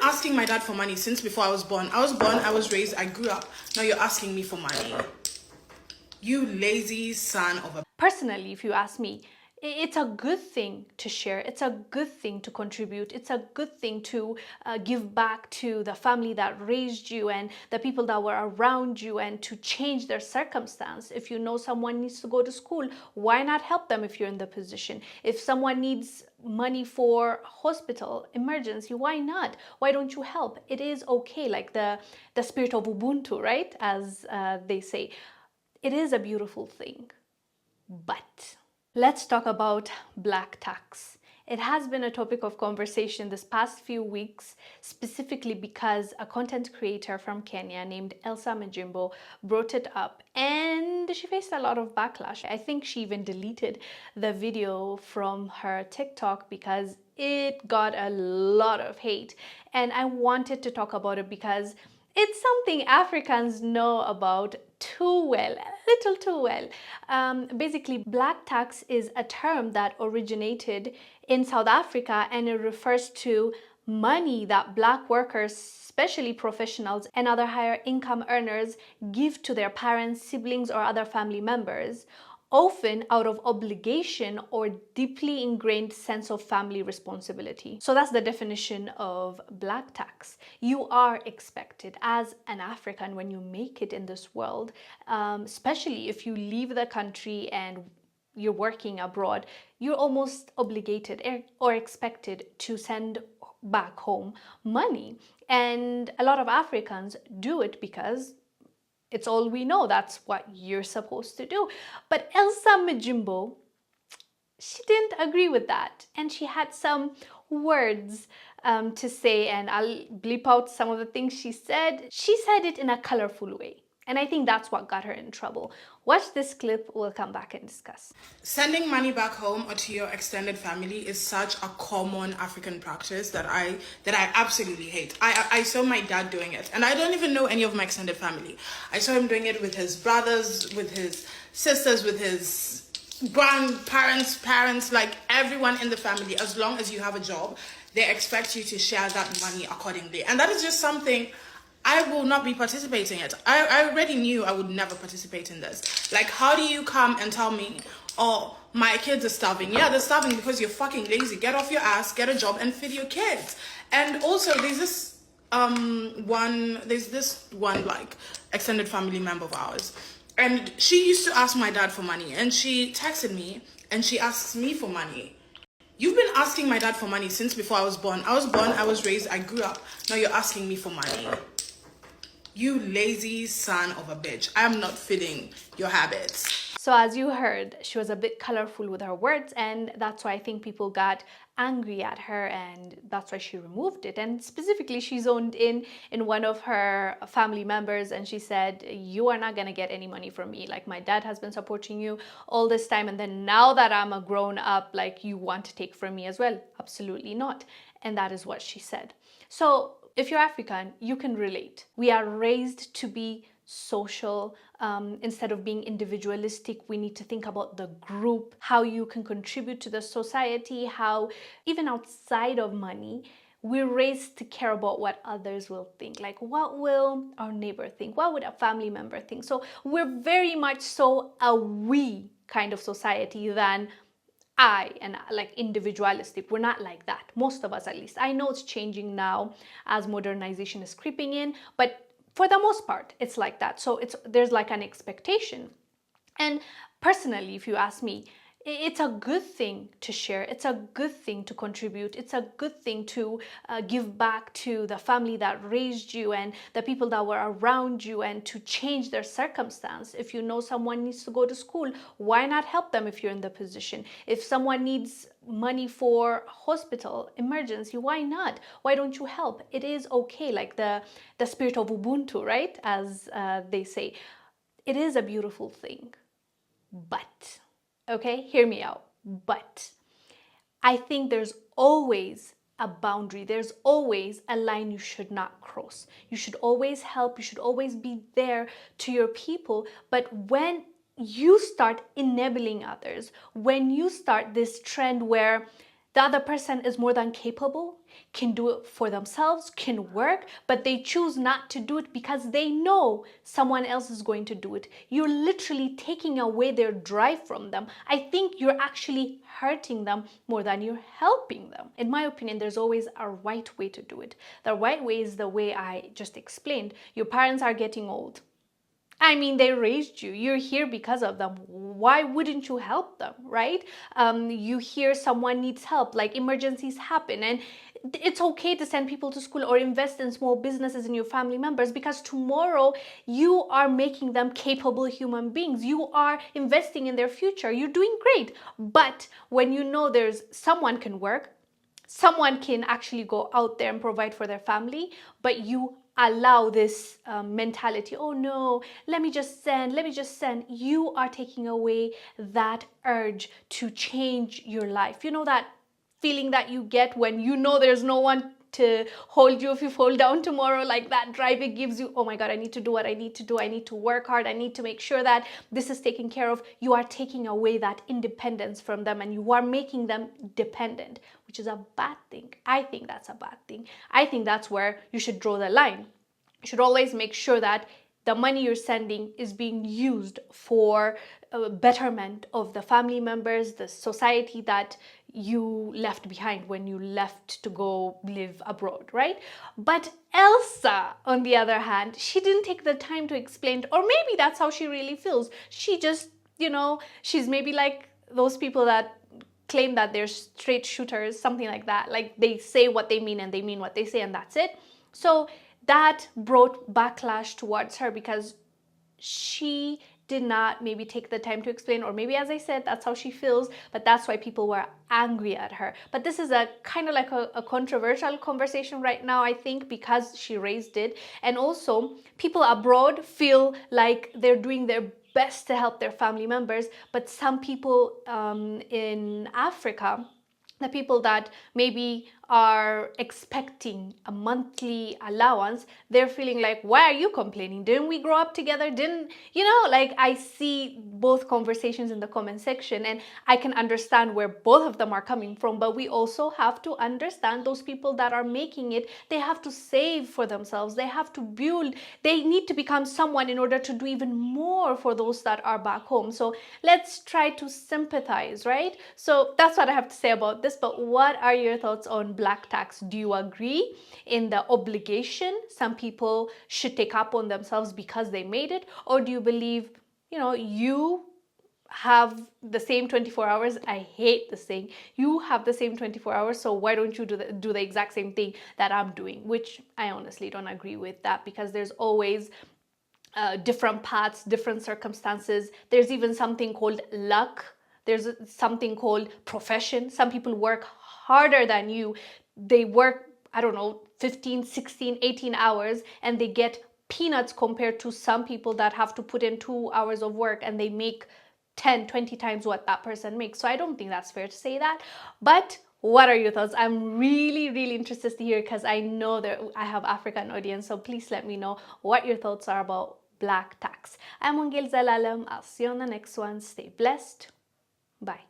asking my dad for money since before I was born. I was raised, I grew up. Now you're asking me for money. You lazy son of a... Personally, if you ask me, it's a good thing to share. It's a good thing to contribute. It's a good thing to give back to the family that raised you and the people that were around you, and to change their circumstance. If you know someone needs to go to school, why not help them if you're in the position? If someone needs money for hospital emergency, why not? Why don't you help? It is okay, like the spirit of Ubuntu, right? As they say. It is a beautiful thing. But let's talk about black tax. It has been a topic of conversation this past few weeks, specifically because a content creator from Kenya named Elsa Majimbo brought it up, and she faced a lot of backlash. I think she even deleted the video from her TikTok because it got a lot of hate. And I wanted to talk about it because it's something Africans know about too well, a little too well. Basically, black tax is a term that originated in South Africa, and it refers to money that black workers, especially professionals and other higher income earners, give to their parents, siblings, or other family members, often out of obligation or deeply ingrained sense of family responsibility. So that's the definition of black tax. You are expected as an African, when you make it in this world, especially if you leave the country and you're working abroad, you're almost obligated or expected to send back home money. And a lot of Africans do it because it's all we know. That's what you're supposed to do. But Elsa Majimbo, she didn't agree with that. And she had some words to say, and I'll bleep out some of the things she said. She said it in a colorful way. And I think that's what got her in trouble. Watch this clip, we'll come back and discuss. Sending money back home or to your extended family is such a common African practice that I absolutely hate. I saw my dad doing it, and I don't even know any of my extended family. I saw him doing it with his brothers, with his sisters, with his grandparents, parents, like everyone in the family. As long as you have a job, they expect you to share that money accordingly. And that is just something I will not be participating in. I already knew I would never participate in this. Like, how do you come and tell me, oh, my kids are starving? Yeah, they're starving because you're fucking lazy. Get off your ass, get a job, and feed your kids. And also, there's this one like extended family member of ours, and she used to ask my dad for money, and she texted me and she asks me for money. You've been asking my dad for money since before I was born. I was raised, I grew up. Now you're asking me for money. You lazy son of a bitch. I'm not fitting your habits. So as you heard, she was a bit colorful with her words, and that's why I think people got angry at her, and that's why she removed it. And specifically, she zoned in one of her family members, and she said, you are not gonna get any money from me. Like, my dad has been supporting you all this time, and then now that I'm a grown up, like, you want to take from me as well? Absolutely not. And that is what she said. So if you're African, you can relate. We are raised to be social. Instead of being individualistic, we need to think about the group, how you can contribute to the society, how even outside of money, we're raised to care about what others will think. Like, what will our neighbor think? What would a family member think? So we're very much so a we kind of society than and like individualistic. We're not like that, most of us at least. I know it's changing now as modernization is creeping in, but for the most part it's like that. So there's like an expectation. And personally, if you ask me, it's a good thing to share. It's a good thing to contribute. It's a good thing to give back to the family that raised you and the people that were around you, and to change their circumstance. If you know someone needs to go to school, why not help them if you're in the position? If someone needs money for hospital emergency, why not? Why don't you help? It is okay, like the spirit of Ubuntu, right? As they say. It is a beautiful thing. But okay, hear me out. But I think there's always a boundary. There's always a line you should not cross. You should always help. You should always be there to your people. But when you start enabling others, when you start this trend where the other person is more than capable, can do it for themselves, can work, but they choose not to do it because they know someone else is going to do it. You're literally taking away their drive from them. I think you're actually hurting them more than you're helping them. In my opinion, there's always a right way to do it. The right way is the way I just explained. Your parents are getting old. I mean, they raised you. You're here because of them. Why wouldn't you help them, right? You hear someone needs help, like emergencies happen, and it's okay to send people to school or invest in small businesses in your family members, because tomorrow you are making them capable human beings. You are investing in their future. You're doing great. But when you know there's someone can work, someone can actually go out there and provide for their family, but you allow this mentality, oh no, let me just send. You are taking away that urge to change your life. You know that feeling that you get when you know there's no one to hold you if you fall down tomorrow, like that drive it gives you, oh my God, I need to do what I need to do. I need to work hard. I need to make sure that this is taken care of. You are taking away that independence from them and you are making them dependent, which is a bad thing. I think that's a bad thing. I think that's where you should draw the line. You should always make sure that the money you're sending is being used for betterment of the family members, the society that you left behind when you left to go live abroad, right? But Elsa, on the other hand, she didn't take the time to explain, or maybe that's how she really feels. She just, she's maybe like those people that claim that they're straight shooters, something like that. Like they say what they mean and they mean what they say and that's it. So that brought backlash towards her because she did not maybe take the time to explain, or maybe, as I said, that's how she feels, but that's why people were angry at her. But this is a kind of like a controversial conversation right now, I think, because she raised it. And also, people abroad feel like they're doing their best to help their family members, but some people in Africa, the people that maybe are expecting a monthly allowance, they're feeling like, why are you complaining? Didn't we grow up together? Like I see both conversations in the comment section and I can understand where both of them are coming from, but we also have to understand those people that are making it, they have to save for themselves. They have to build, they need to become someone in order to do even more for those that are back home. So let's try to sympathize, right? So that's what I have to say about this, but what are your thoughts on black tax? Do you agree in the obligation some people should take up on themselves because they made it? Or do you believe, you have the same 24 hours? I hate this saying. You have the same 24 hours, so why don't you do the exact same thing that I'm doing? Which I honestly don't agree with that, because there's always different paths, different circumstances. There's even something called luck. There's something called profession. Some people work harder than you. They work, 15, 16, 18 hours and they get peanuts compared to some people that have to put in 2 hours of work and they make 10, 20 times what that person makes. So I don't think that's fair to say that. But what are your thoughts? I'm really, really interested to hear, because I know that I have African audience. So please let me know what your thoughts are about black tax. I'm Wongel Zelalem. I'll see you on the next one. Stay blessed. Bye.